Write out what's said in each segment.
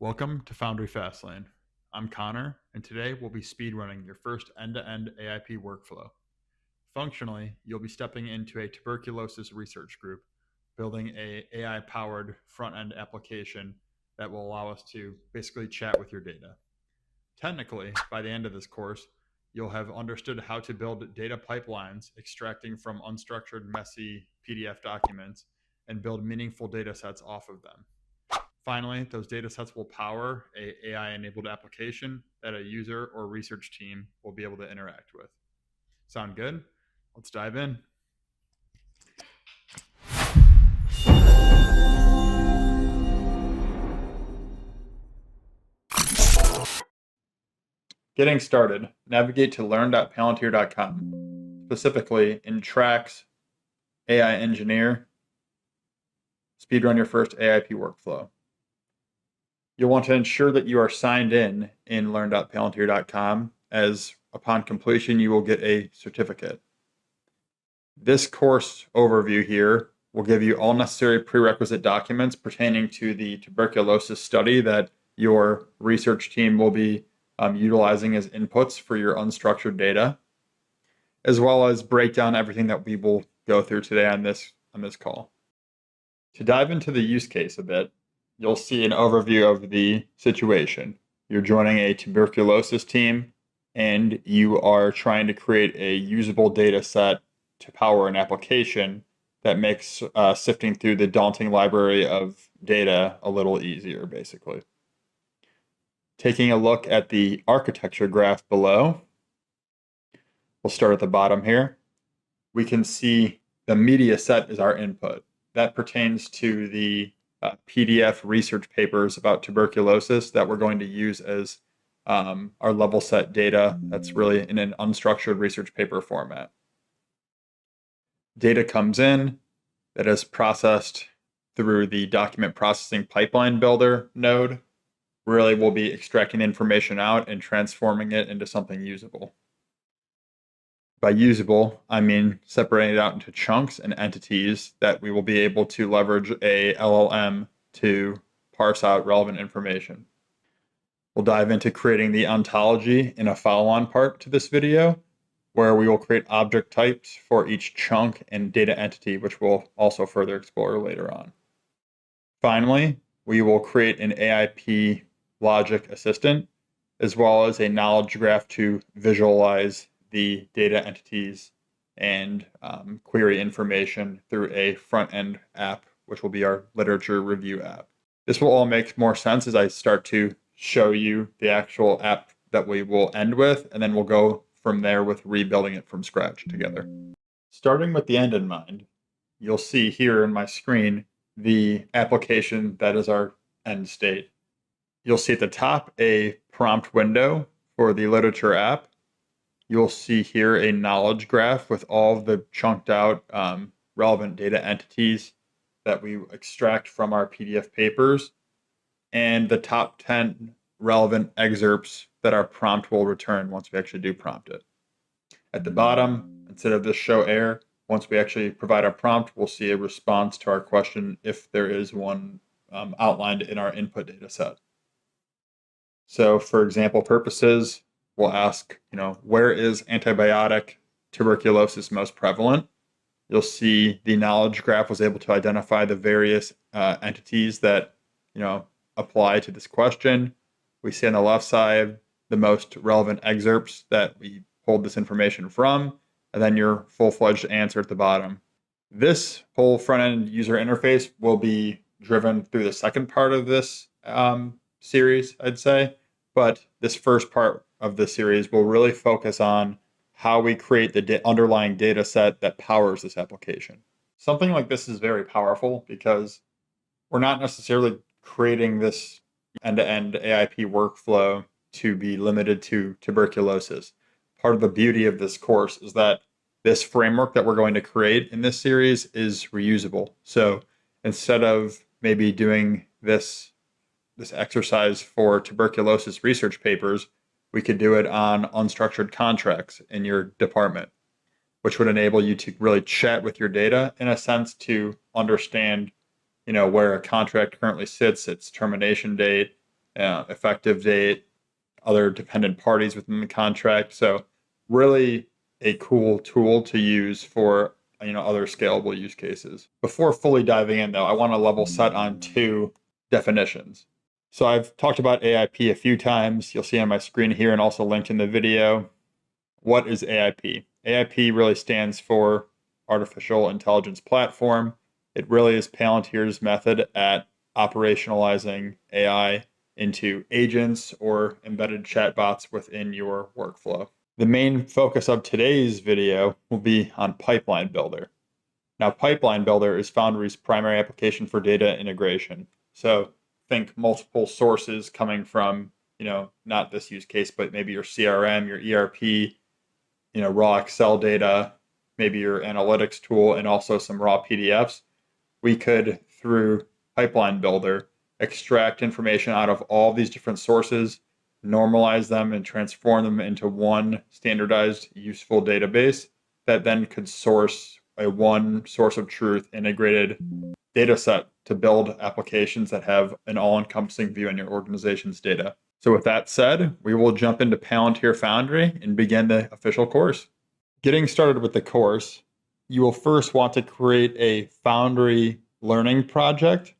Welcome to Foundry Fastlane. I'm Connor, and today we'll be speedrunning your first end-to-end AIP workflow. Functionally, you'll be stepping into a tuberculosis research group, building a AI-powered front-end application that will allow us to basically chat with your data. Technically, by the end of this course, you'll have understood how to build data pipelines extracting from unstructured, messy PDF documents and build meaningful data sets off of them. Finally, those data sets will power an AI-enabled application that a user or research team will be able to interact with. Sound good? Let's dive in. Getting started, navigate to learn.palantir.com, specifically in tracks, AI Engineer, speedrun your first AIP workflow. You'll want to ensure that you are signed in learn.palantir.com, as upon completion you will get a certificate. This course overview here will give you all necessary prerequisite documents pertaining to the tuberculosis study that your research team will be utilizing as inputs for your unstructured data, as well as break down everything that we will go through today on this call. To dive into the use case a bit, you'll see an overview of the situation. You're joining a tuberculosis team, and you are trying to create a usable data set to power an application that makes sifting through the daunting library of data a little easier, basically. Taking a look at the architecture graph below, we'll start at the bottom here. We can see the media set is our input. That pertains to the PDF research papers about tuberculosis that we're going to use as our level set data that's really in an unstructured research paper format. Data comes in that is processed through the document processing pipeline builder node. Really, we'll be extracting information out and transforming it into something usable. By usable, I mean separating it out into chunks and entities that we will be able to leverage a LLM to parse out relevant information. We'll dive into creating the ontology in a follow-on part to this video, where we will create object types for each chunk and data entity, which we'll also further explore later on. Finally, we will create an AIP logic assistant, as well as a knowledge graph to visualize the data entities and query information through a front-end app, which will be our literature review app. This will all make more sense as I start to show you the actual app that we will end with, and then we'll go from there with rebuilding it from scratch together. Starting with the end in mind, you'll see here in my screen the application that is our end state. You'll see at the top a prompt window for the literature app. You'll see here a knowledge graph with all of the chunked out relevant data entities that we extract from our PDF papers, and the top 10 relevant excerpts that our prompt will return once we actually do prompt it. At the bottom, instead of this show error, once we actually provide our prompt, we'll see a response to our question if there is one outlined in our input data set. So for example purposes, we'll ask, where is antibiotic tuberculosis most prevalent? You'll see the knowledge graph was able to identify the various entities that, apply to this question. We see on the left side the most relevant excerpts that we pulled this information from, and then your full-fledged answer at the bottom. This whole front-end user interface will be driven through the second part of this series, I'd say, but this first part of the series will really focus on how we create the underlying data set that powers this application. Something like this is very powerful because we're not necessarily creating this end-to-end AIP workflow to be limited to tuberculosis. Part of the beauty of this course is that this framework that we're going to create in this series is reusable. So instead of maybe doing this exercise for tuberculosis research papers, we could do it on unstructured contracts in your department, which would enable you to really chat with your data in a sense to understand, where a contract currently sits, its termination date, effective date, other dependent parties within the contract. So really a cool tool to use for other scalable use cases. Before fully diving in though, I want to level set on two definitions. So I've talked about AIP a few times. You'll see on my screen here and also linked in the video. What is AIP? AIP really stands for Artificial Intelligence Platform. It really is Palantir's method at operationalizing AI into agents or embedded chatbots within your workflow. The main focus of today's video will be on Pipeline Builder. Now, Pipeline Builder is Foundry's primary application for data integration. So think multiple sources coming from, not this use case, but maybe your CRM, your ERP, raw Excel data, maybe your analytics tool, and also some raw PDFs. We could, through Pipeline Builder, extract information out of all these different sources, normalize them, and transform them into one standardized, useful database that then could source a one source of truth integrated data set to build applications that have an all-encompassing view on your organization's data. So with that said, we will jump into Palantir Foundry and begin the official course. Getting started with the course, you will first want to create a Foundry learning project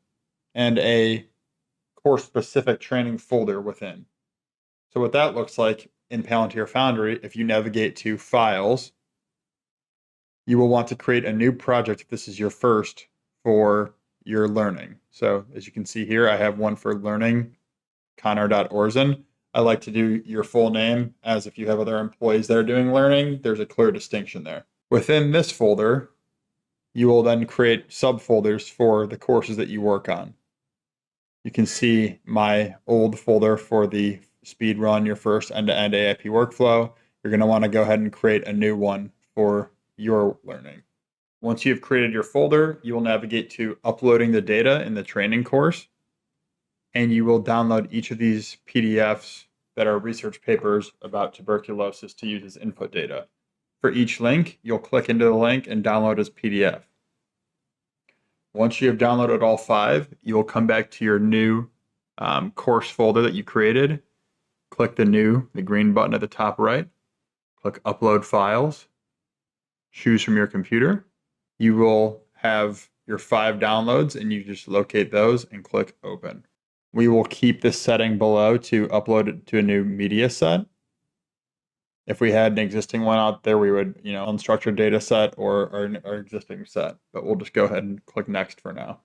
and a course-specific training folder within. So what that looks like in Palantir Foundry, if you navigate to Files, you will want to create a new project if this is your first for your learning. So as you can see here, I have one for learning, Connor.Orzen. I like to do your full name, as if you have other employees that are doing learning, there's a clear distinction there. Within this folder, you will then create subfolders for the courses that you work on. You can see my old folder for the Speedrun, your first end-to-end AIP workflow. You're going to want to go ahead and create a new one for your learning. Once you've created your folder, you will navigate to uploading the data in the training course, and you will download each of these PDFs that are research papers about tuberculosis to use as input data. For each link, you'll click into the link and download as PDF. Once you have downloaded all 5, you will come back to your new course folder that you created. Click the green button at the top right. Click Upload Files. Choose from your computer. You will have your 5 downloads, and you just locate those and click Open. We will keep this setting below to upload it to a new media set. If we had an existing one out there, we would, unstructured data set or our existing set, but we'll just go ahead and click Next for now.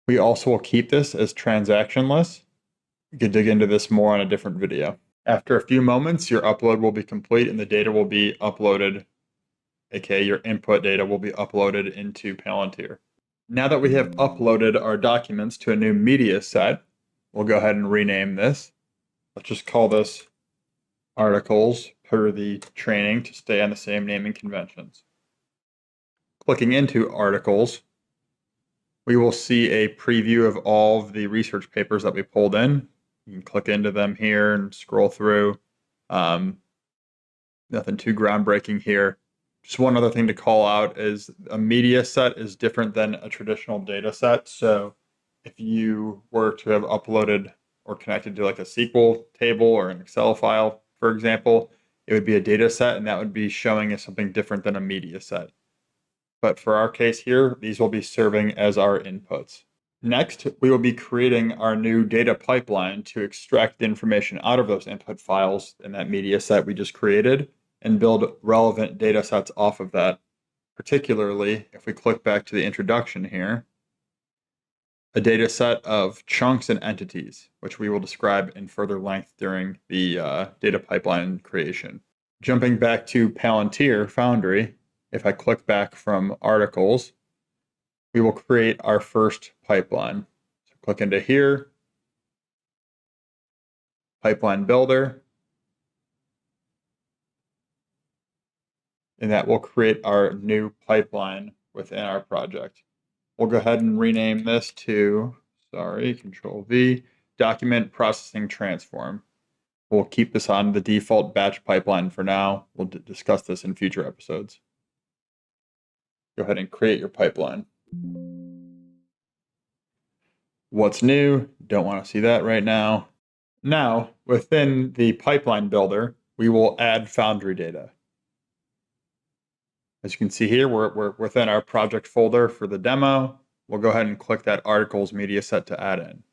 We also will keep this as transactionless. You can dig into this more on a different video. After a few moments, your upload will be complete and the data will be uploaded, aka your input data will be uploaded into Palantir. Now that we have uploaded our documents to a new media set, we'll go ahead and rename this. Let's just call this Articles per the training to stay on the same naming conventions. Clicking into Articles, we will see a preview of all of the research papers that we pulled in. You can click into them here and scroll through. Nothing too groundbreaking here. Just one other thing to call out is a media set is different than a traditional data set. So if you were to have uploaded or connected to like a SQL table or an Excel file, for example, it would be a data set and that would be showing as something different than a media set. But for our case here, these will be serving as our inputs. Next, we will be creating our new data pipeline to extract the information out of those input files in that media set we just created and build relevant data sets off of that. Particularly, if we click back to the introduction here, a data set of chunks and entities, which we will describe in further length during the data pipeline creation. Jumping back to Palantir Foundry, if I click back from Articles, we will create our first pipeline. So click into here, Pipeline Builder, and that will create our new pipeline within our project. We'll go ahead and rename this to, Control V, Document Processing Transform. We'll keep this on the default batch pipeline for now. We'll discuss this in future episodes. Go ahead and create your pipeline. What's new? Don't want to see that right now. Now, within the pipeline builder, we will add Foundry data. As you can see here, we're within our project folder for the demo. We'll go ahead and click that articles media set to add in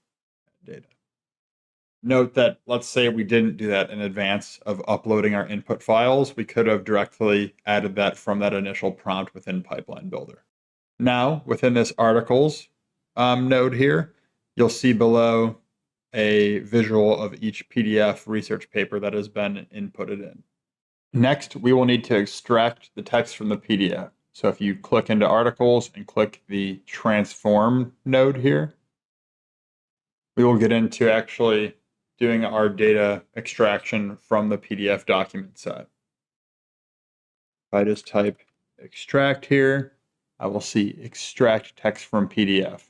data. Note that, let's say we didn't do that in advance of uploading our input files. We could have directly added that from that initial prompt within Pipeline Builder. Now, within this articles node here, you'll see below a visual of each PDF research paper that has been inputted in. Next, we will need to extract the text from the PDF. So if you click into articles and click the transform node here, we will get into actually doing our data extraction from the PDF document set. If I just type extract here, I will see extract text from PDF.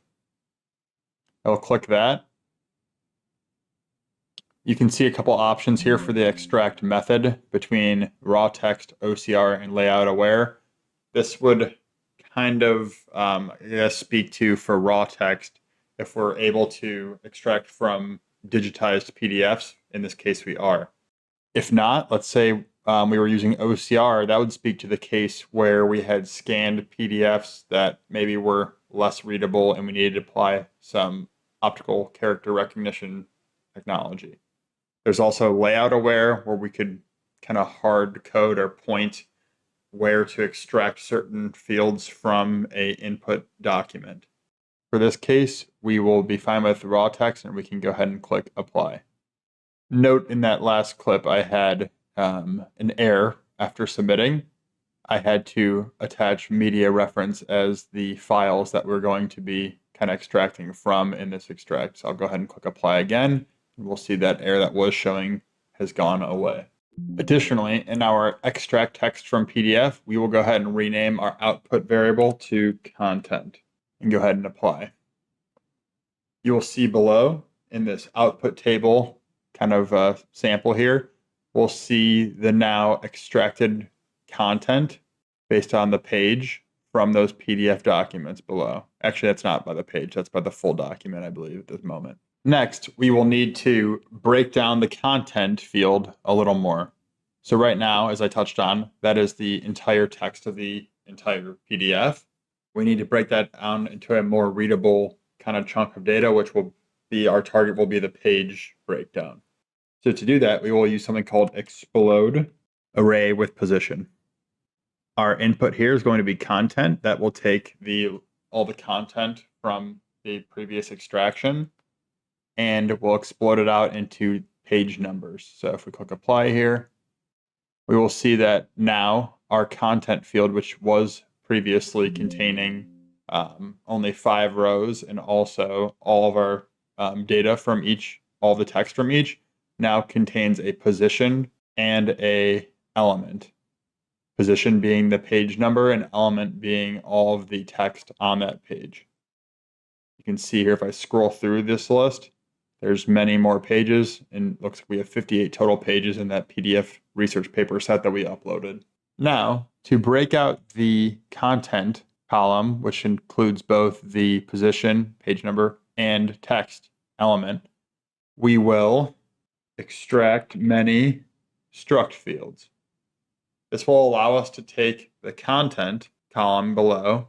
I will click that. You can see a couple options here for the extract method between raw text, OCR, and layout aware. This would kind of speak to for raw text if we're able to extract from digitized PDFs. In this case, we are. If not, let's say we were using OCR, that would speak to the case where we had scanned PDFs that maybe were less readable and we needed to apply some optical character recognition technology. There's also layout aware, where we could kind of hard code or point where to extract certain fields from a input document. For this case, we will be fine with raw text and we can go ahead and click apply. Note in that last clip, I had an error after submitting. I had to attach media reference as the files that we're going to be kind of extracting from in this extract. So I'll go ahead and click apply again. And we'll see that error that was showing has gone away. Additionally, in our extract text from PDF, we will go ahead and rename our output variable to content and go ahead and apply. You will see below in this output table kind of sample here, we'll see the now extracted content based on the page from those PDF documents below. Actually, that's not by the page, that's by the full document, I believe, at this moment. Next, we will need to break down the content field a little more. So right now, as I touched on, that is the entire text of the entire PDF. We need to break that down into a more readable kind of chunk of data, which will be our target will be the page breakdown. So to do that, we will use something called explode array with position. Our input here is going to be content. That will take all the content from the previous extraction, and we'll explode it out into page numbers. So if we click apply here, we will see that now our content field, which was previously containing only 5 rows and also all of our data from all the text from each, now contains a position and a element. Position being the page number and element being all of the text on that page. You can see here if I scroll through this list, there's many more pages, and it looks like we have 58 total pages in that PDF research paper set that we uploaded. Now, to break out the content column, which includes both the position, page number, and text element, we will extract many struct fields. This will allow us to take the content column below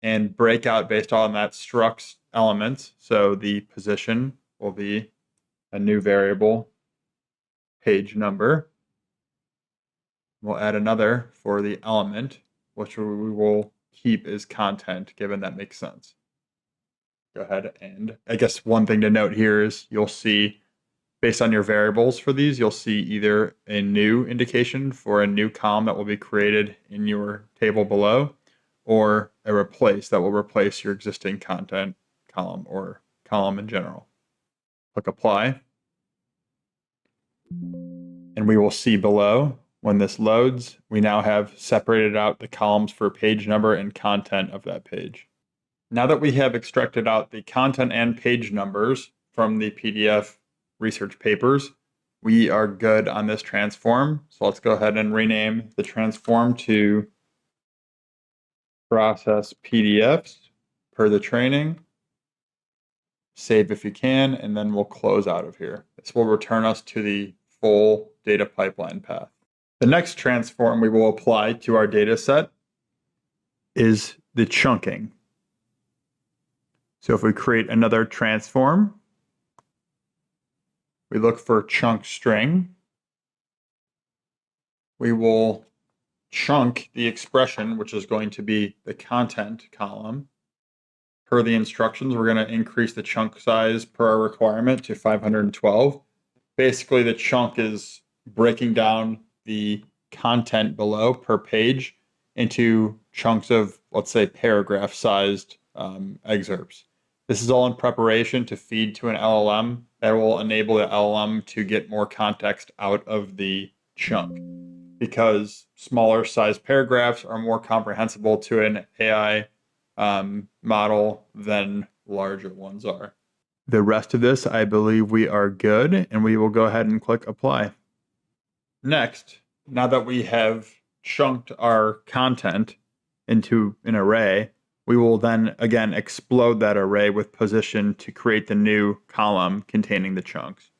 and break out based on that struct elements. So the position will be a new variable, page number. We'll add another for the element, which we will keep as content, given that makes sense. Go ahead, and I guess one thing to note here is you'll see, based on your variables for these, you'll see either a new indication for a new column that will be created in your table below, or a replace that will replace your existing content column or column in general. Click apply. And we will see below, when this loads, we now have separated out the columns for page number and content of that page. Now that we have extracted out the content and page numbers from the PDF research papers, we are good on this transform. So let's go ahead and rename the transform to process PDFs per the training. save if you can, and then we'll close out of here. This will return us to the full data pipeline path. The next transform we will apply to our data set is the chunking. So if we create another transform, we look for chunk string, we will chunk the expression, which is going to be the content column. Per the instructions, we're going to increase the chunk size per our requirement to 512. Basically, the chunk is breaking down the content below per page into chunks of, let's say, paragraph-sized excerpts. This is all in preparation to feed to an LLM that will enable the LLM to get more context out of the chunk, because smaller sized paragraphs are more comprehensible to an AI model than larger ones are. The rest of this, I believe we are good, and we will go ahead and click apply. Next, now that we have chunked our content into an array, we will then again explode that array with position to create the new column containing the chunks.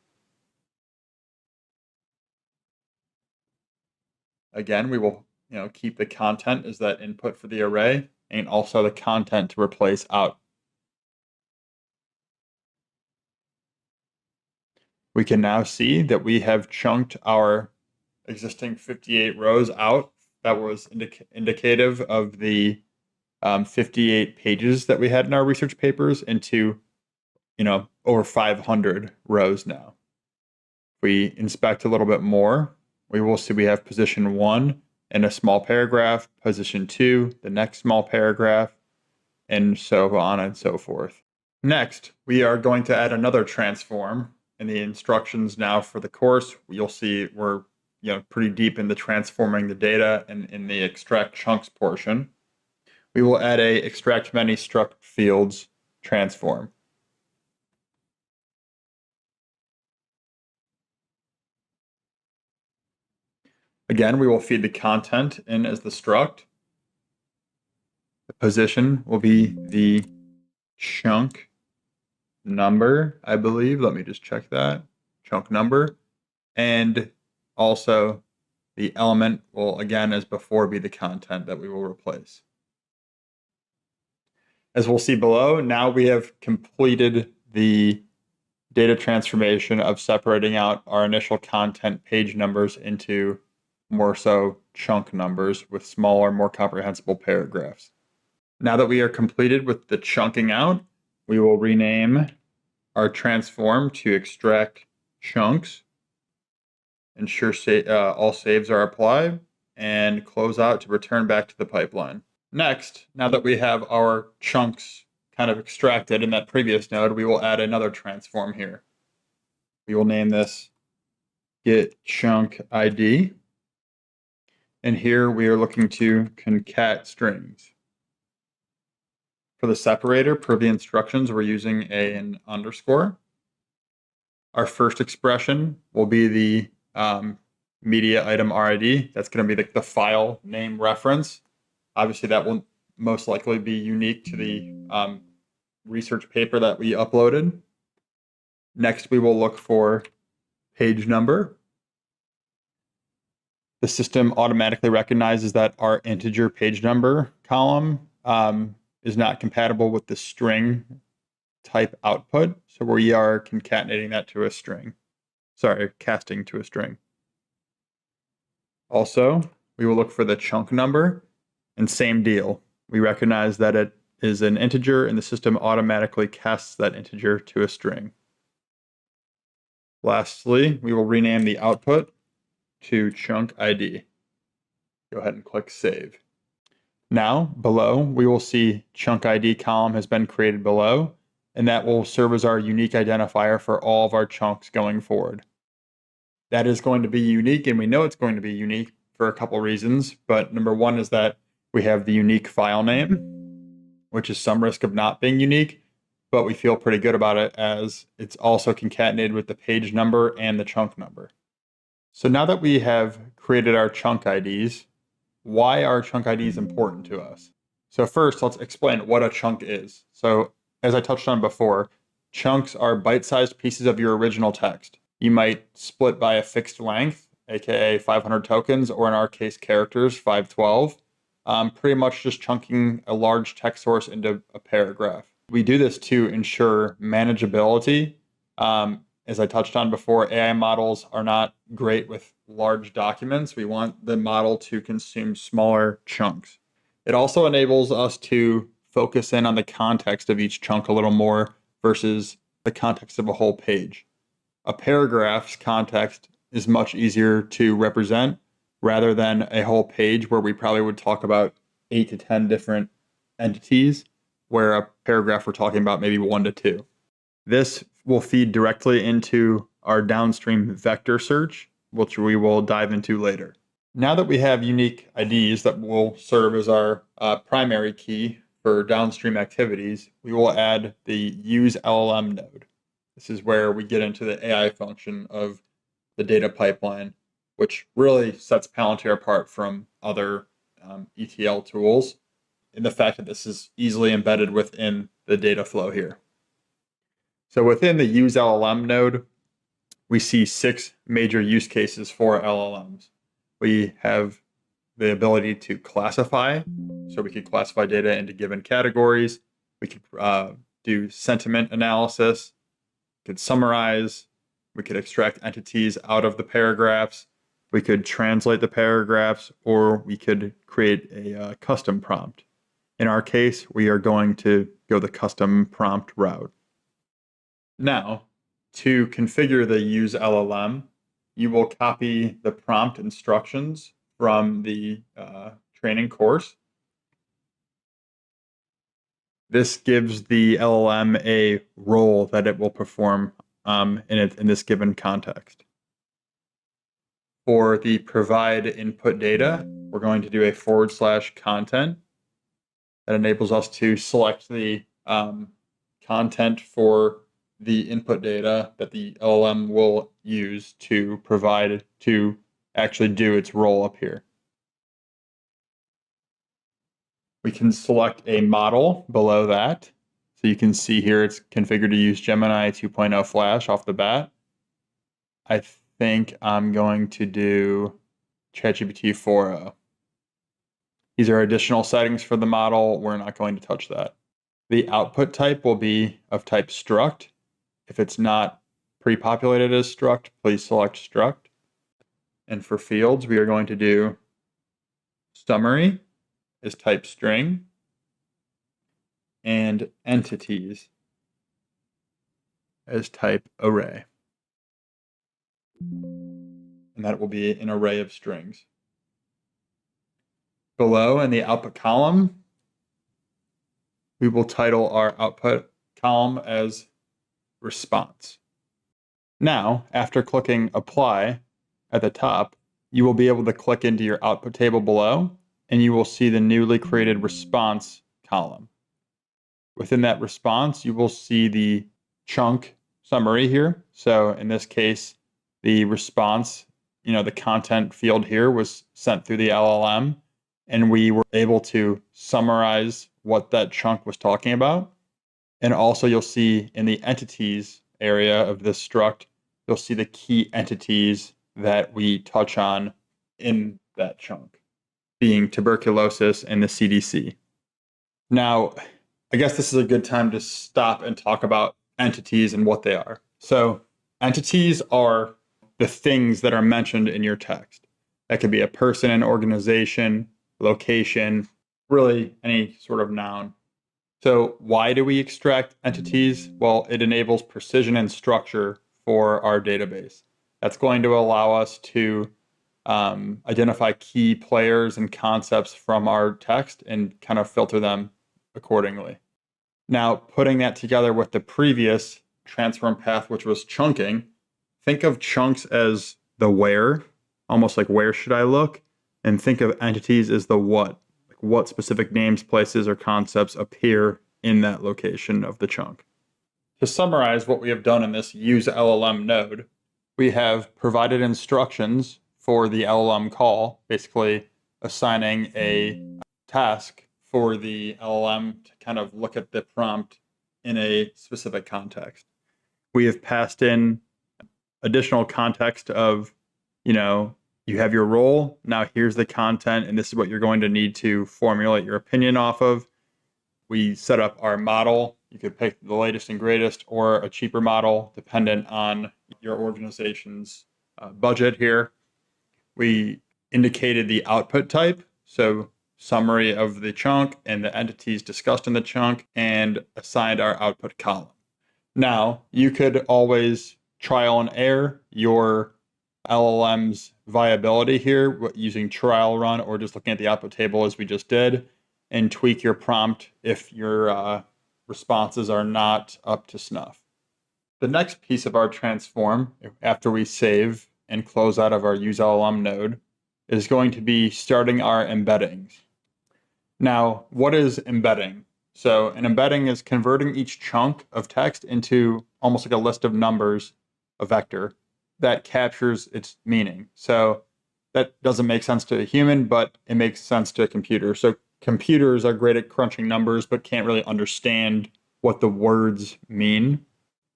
Again, we will keep the content as that input for the array, and also the content to replace out. We can now see that we have chunked our existing 58 rows out. That was indicative of the 58 pages that we had in our research papers into, over 500 rows now. If we inspect a little bit more, we will see we have position 1 in a small paragraph, position 2, the next small paragraph, and so on and so forth. Next, we are going to add another transform. In the instructions now for the course, you'll see we're pretty deep in the transforming the data and in the extract chunks portion. We will add a extract many struct fields transform. Again, we will feed the content in as the struct. The position will be the chunk number, I believe. Let me just check that. Chunk number. And also the element will, again, as before, be the content that we will replace. As we'll see below, now we have completed the data transformation of separating out our initial content page numbers into more so chunk numbers with smaller, more comprehensible paragraphs. Now that we are completed with the chunking out, we will rename our transform to extract chunks, ensure all saves are applied, and close out to return back to the pipeline. Next, now that we have our chunks kind of extracted in that previous node, we will add another transform here. We will name this get chunk ID. And here we are looking to concat strings. For the separator, per the instructions, we're using an underscore. Our first expression will be the media item RID. That's going to be the file name reference. Obviously, that will most likely be unique to the research paper that we uploaded. Next, we will look for page number. The system automatically recognizes that our integer page number column is not compatible with the string type output. So we are concatenating that to a string. Sorry, casting to a string. Also, we will look for the chunk number, and same deal. We recognize that it is an integer, and the system automatically casts that integer to a string. Lastly, we will rename the output to chunk ID. Go ahead and click save. Now, below, we will see chunk ID column has been created below, and that will serve as our unique identifier for all of our chunks going forward. That is going to be unique, and we know it's going to be unique for a couple reasons, but number one is that we have the unique file name, which is some risk of not being unique, but we feel pretty good about it as it's also concatenated with the page number and the chunk number. So now that we have created our chunk IDs, why are chunk IDs important to us? So first, let's explain what a chunk is. So as I touched on before, Chunks are bite-sized pieces of your original text. You might split by a fixed length, aka 500 tokens, or in our case, characters, 512. Pretty much just chunking a large text source into a paragraph. We do this to ensure manageability. As I touched on before, AI models are not great with large documents. We want the model to consume smaller chunks. It also enables us to focus in on the context of each chunk a little more versus the context of a whole page. A paragraph's context is much easier to represent rather than a whole page where we probably would talk about 8 to 10 different entities, where a paragraph we're talking about maybe 1 to 2. This will feed directly into our downstream vector search, which we will dive into later. Now that we have unique IDs that will serve as our primary key for downstream activities, we will add the use LLM node. This is where we get into the AI function of the data pipeline, which really sets Palantir apart from other ETL tools in the fact that this is easily embedded within the data flow here. So within the use LLM node, we see 6 major use cases for LLMs. We have the ability to classify, so we could classify data into given categories. We could do sentiment analysis, we could summarize, we could extract entities out of the paragraphs, we could translate the paragraphs, or we could create a custom prompt. In our case, we are going to go the custom prompt route. Now, to configure the use LLM, you will copy the prompt instructions from the training course. This gives the LLM a role that it will perform in this given context. For the provide input data, we're going to do a /content that enables us to select the content for the input data that the LLM will use to provide to actually do its role up here. We can select a model below that. So you can see here it's configured to use Gemini 2.0 Flash off the bat. I think I'm going to do ChatGPT 4.0. These are additional settings for the model. We're not going to touch that. The output type will be of type struct. If it's not pre-populated as struct, please select struct. And for fields, we are going to do summary as type string and entities as type array. And that will be an array of strings. Below in the output column, we will title our output column as response. Now, after clicking apply at the top, you will be able to click into your output table below, and you will see the newly created response column. Within that response, you will see the chunk summary here. So in this case, the response, the content field here was sent through the LLM, and we were able to summarize what that chunk was talking about. And also you'll see in the entities area of this struct, you'll see the key entities that we touch on in that chunk, being tuberculosis and the CDC. Now, I guess this is a good time to stop and talk about entities and what they are. So entities are the things that are mentioned in your text. That could be a person, an organization, location, really any sort of noun. So why do we extract entities? Well, it enables precision and structure for our database. That's going to allow us to identify key players and concepts from our text and kind of filter them accordingly. Now, putting that together with the previous transform path, which was chunking, think of chunks as the where, almost like where should I look? And think of entities as the what. What specific names, places, or concepts appear in that location of the chunk. To summarize what we have done in this use LLM node, we have provided instructions for the LLM call, basically assigning a task for the LLM to kind of look at the prompt in a specific context. We have passed in additional context of, you have your role, now here's the content, and this is what you're going to need to formulate your opinion off of. We set up our model. You could pick the latest and greatest or a cheaper model, dependent on your organization's budget here. We indicated the output type, so summary of the chunk and the entities discussed in the chunk, and assigned our output column. Now, you could always trial and error your LLM's viability here using trial run or just looking at the output table as we just did, and tweak your prompt if your responses are not up to snuff. The next piece of our transform, after we save and close out of our useLLM node, is going to be starting our embeddings. Now, what is embedding? So an embedding is converting each chunk of text into almost like a list of numbers, a vector, that captures its meaning. So that doesn't make sense to a human, but it makes sense to a computer. So computers are great at crunching numbers, but can't really understand what the words mean.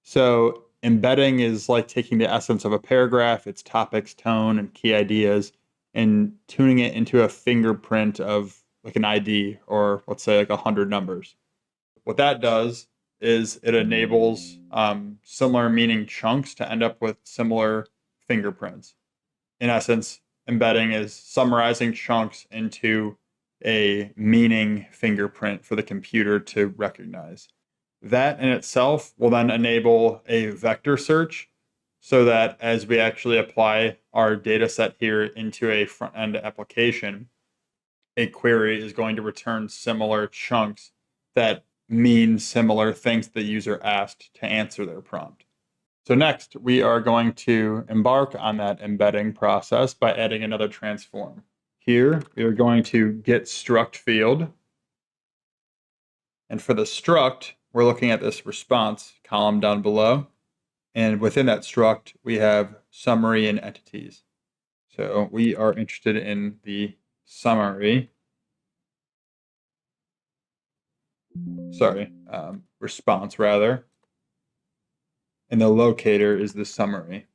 So embedding is like taking the essence of a paragraph, its topics, tone, and key ideas, and tuning it into a fingerprint of like an ID, or let's say like 100 numbers. What that does is it enables similar meaning chunks to end up with similar fingerprints. In essence, embedding is summarizing chunks into a meaning fingerprint for the computer to recognize. That in itself will then enable a vector search, so that as we actually apply our data set here into a front-end application, a query is going to return similar chunks that mean similar things the user asked to answer their prompt. So next, we are going to embark on that embedding process by adding another transform. Here, we are going to get struct field. And for the struct, we're looking at this response column down below. And within that struct, we have summary and entities. So we are interested in the summary. Response rather. And the locator is the summary.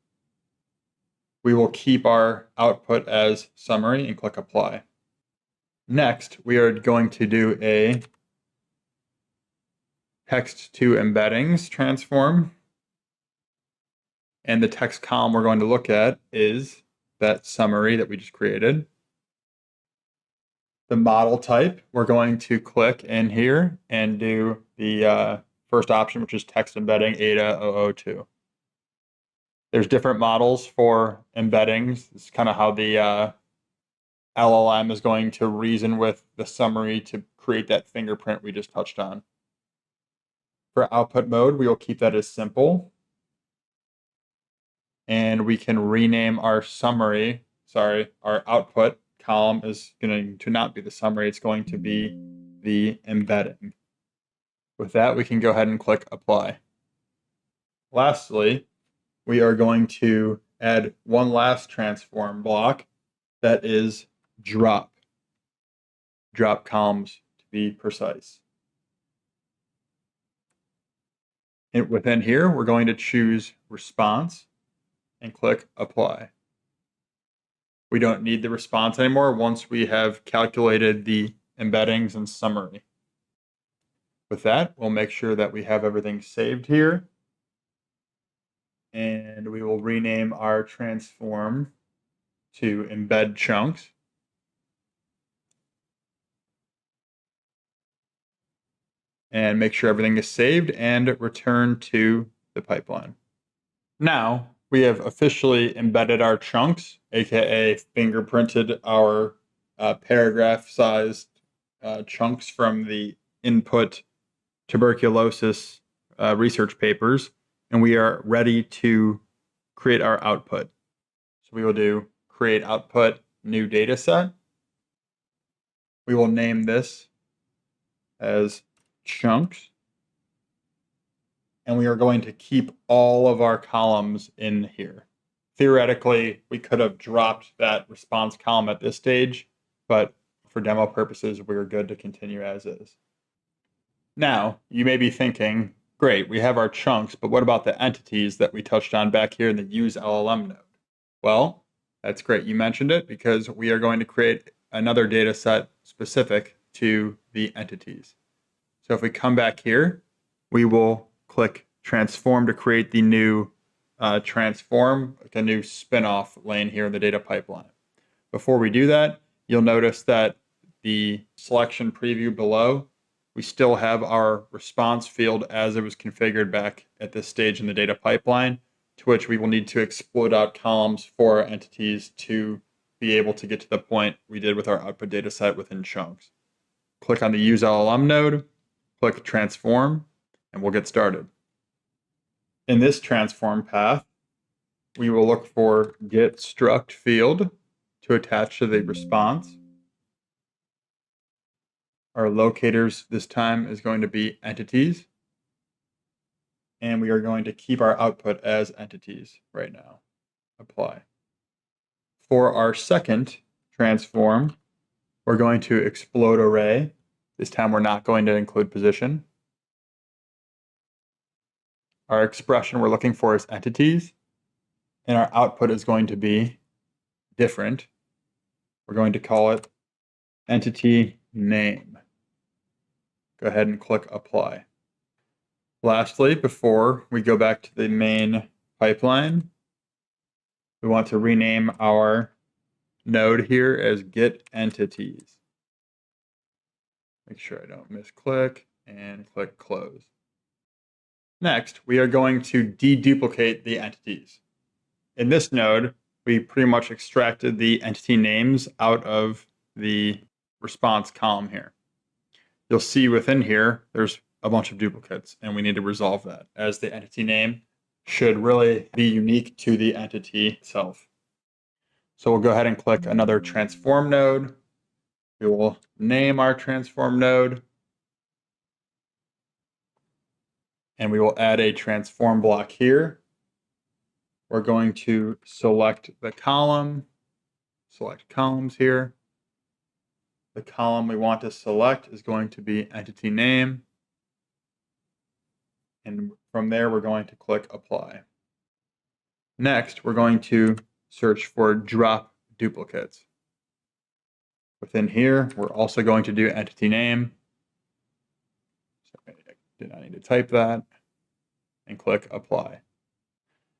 We will keep our output as summary and click apply. Next, we are going to do a text to embeddings transform. And the text column we're going to look at is that summary that we just created. The model type, we're going to click in here and do the first option, which is text embedding ADA 002. There's different models for embeddings. This is kind of how the LLM is going to reason with the summary to create that fingerprint we just touched on. For output mode, we will keep that as simple. And we can rename our summary, our output column is going to not be the summary, it's going to be the embedding. With that, we can go ahead and click apply. Lastly, we are going to add one last transform block that is drop. Drop columns to be precise. And within here, we're going to choose response and click apply. We don't need the response anymore once we have calculated the embeddings and summary. With that, we'll make sure that we have everything saved here. And we will rename our transform to embed chunks. And make sure everything is saved and return to the pipeline. Now, we have officially embedded our chunks, aka fingerprinted our paragraph-sized chunks from the input tuberculosis research papers, and we are ready to create our output. So we will do create output, new data set. We will name this as chunks. And we are going to keep all of our columns in here. Theoretically, we could have dropped that response column at this stage, but for demo purposes, we're good to continue as is. Now, you may be thinking, Great, we have our chunks, but what about the entities that we touched on back here in the use LLM node? Well, that's great you mentioned it because we are going to create another data set specific to the entities. So if we come back here, we will click transform to create the new transform, like a new spin-off lane here in the data pipeline. Before we do that, you'll notice that the selection preview below, we still have our response field as it was configured back at this stage in the data pipeline, to which we will need to explode out columns for our entities to be able to get to the point we did with our output data set within chunks. Click on the use LLM node, click transform, and we'll get started. In this transform path, we will look for get struct field to attach to the response. Our locators this time is going to be entities. And we are going to keep our output as entities right now. Apply. For our second transform, we're going to explode array. This time we're not going to include position. Our expression we're looking for is entities. And our output is going to be different. We're going to call it entity name. Go ahead and click apply. Lastly, before we go back to the main pipeline, we want to rename our node here as get entities. Make sure I don't misclick and click close. Next, we are going to deduplicate the entities. In this node, we pretty much extracted the entity names out of the response column here. You'll see within here, there's a bunch of duplicates, and we need to resolve that, as the entity name should really be unique to the entity itself. So we'll go ahead and click another transform node. We will name our transform node, and we will add a transform block here. We're going to select the column, select columns here. The column we want to select is going to be entity name. And from there, we're going to click apply. Next, we're going to search for drop duplicates. Within here, we're also going to do entity name. Sorry, I did not need to type that. And click apply.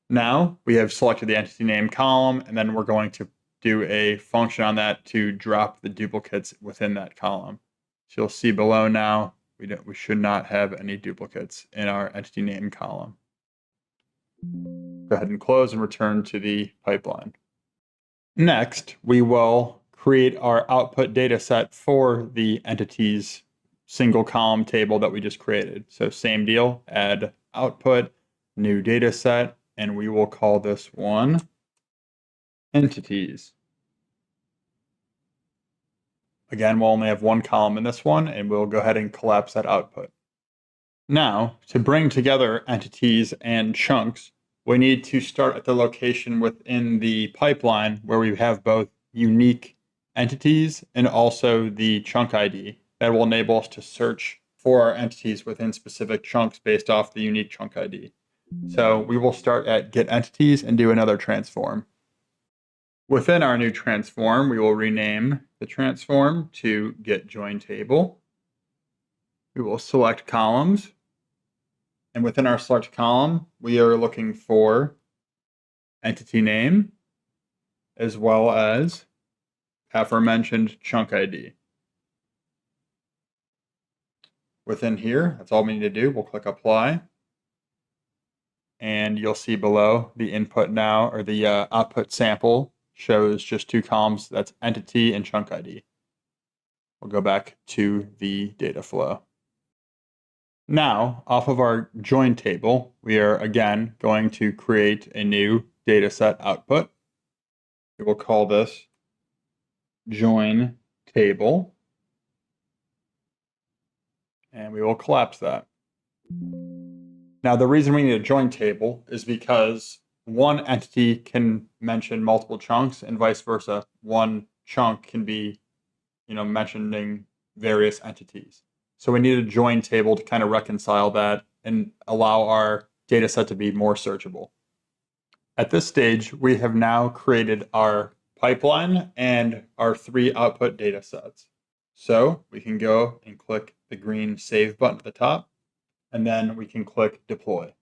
Now we have selected the entity name column, and then we're going to do a function on that to drop the duplicates within that column. So you'll see below now, we should not have any duplicates in our entity name column. Go ahead and close and return to the pipeline. Next, we will create our output data set for the entities single column table that we just created. So same deal, add output, new data set, and we will call this one entities. Again, we'll only have one column in this one, and we'll go ahead and collapse that output. Now, to bring together entities and chunks, we need to start at the location within the pipeline where we have both unique entities and also the chunk ID that will enable us to search for our entities within specific chunks based off the unique chunk ID. So we will start at get entities and do another transform. Within our new transform, we will rename the transform to get join table. We will select columns. And within our select column, we are looking for entity name as well as aforementioned chunk ID. Within here, that's all we need to do. We'll click apply. And you'll see below the input now, or the output sample shows just two columns. That's entity and chunk ID. We'll go back to the data flow. Now, off of our join table, we are again going to create a new data set output. We will call this join table. And we will collapse that. Now, the reason we need a join table is because one entity can mention multiple chunks and vice versa. One chunk can be, mentioning various entities. So we need a join table to kind of reconcile that and allow our data set to be more searchable. At this stage, we have now created our pipeline and our 3 output data sets. So we can go and click the green Save button at the top, and then we can click Deploy.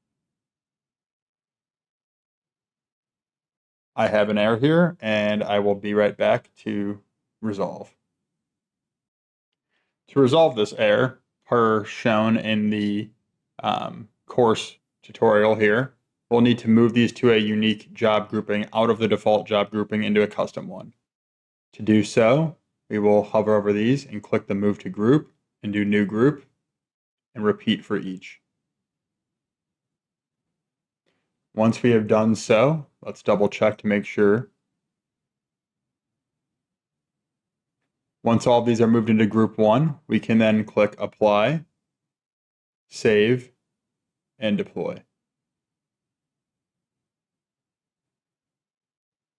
I have an error here, and I will be right back to resolve. To resolve this error, per shown in the course tutorial here, we'll need to move these to a unique job grouping out of the default job grouping into a custom one. To do so, we will hover over these and click the Move to Group and do New Group and repeat for each. Once we have done so, let's double check to make sure. Once all of these are moved into Group 1, we can then click Apply, Save, and Deploy.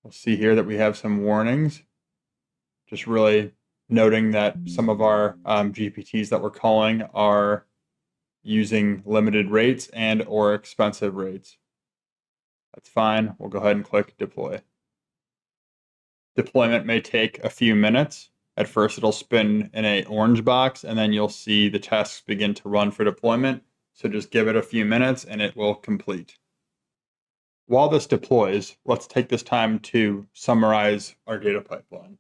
We'll see here that we have some warnings, just really noting that some of our GPTs that we're calling are using limited rates and or expensive rates. That's fine. We'll go ahead and click Deploy. Deployment may take a few minutes. At first, it'll spin in an orange box, and then you'll see the tasks begin to run for deployment. So just give it a few minutes, and it will complete. While this deploys, let's take this time to summarize our data pipeline.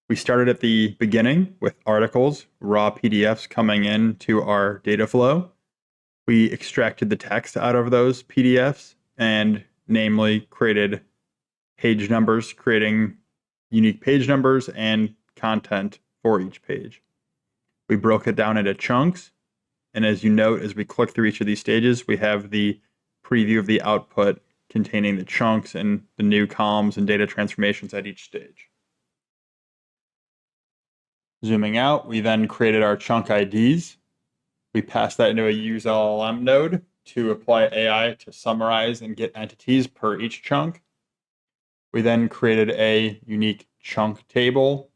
We started at the beginning with articles, raw PDFs coming into our data flow. We extracted the text out of those PDFs and namely created page numbers, creating unique page numbers and content for each page. We broke it down into chunks. And as you note, as we click through each of these stages, we have the preview of the output containing the chunks and the new columns and data transformations at each stage. Zooming out, we then created our chunk IDs. We passed that into a useLLM node to apply AI to summarize and get entities per each chunk. We then created a unique chunk table,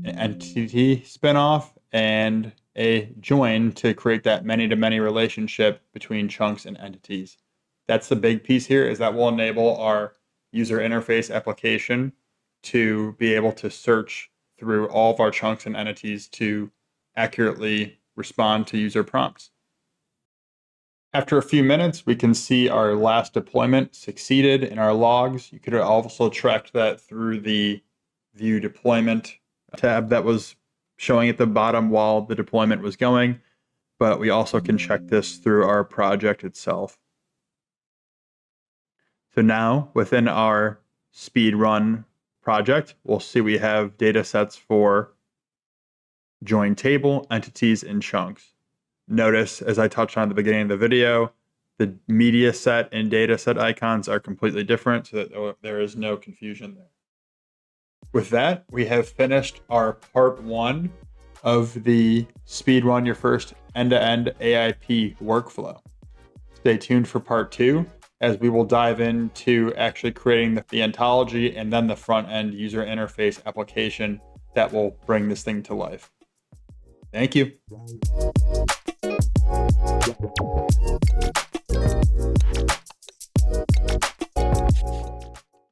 an entity spinoff, and a join to create that many-to-many relationship between chunks and entities. That's the big piece here, is that will enable our user interface application to be able to search through all of our chunks and entities to accurately respond to user prompts. After a few minutes, we can see our last deployment succeeded in our logs. You could also track that through the View Deployment tab that was showing at the bottom while the deployment was going, but we also can check this through our project itself. So now within our Speedrun project, we'll see we have data sets for join table, entities, and chunks. Notice, as I touched on at the beginning of the video, the media set and data set icons are completely different so that there is no confusion there. With that, we have finished our part 1 of the Speedrun Your First End-to-End AIP workflow. Stay tuned for part 2, as we will dive into actually creating the ontology and then the front-end user interface application that will bring this thing to life. Thank you.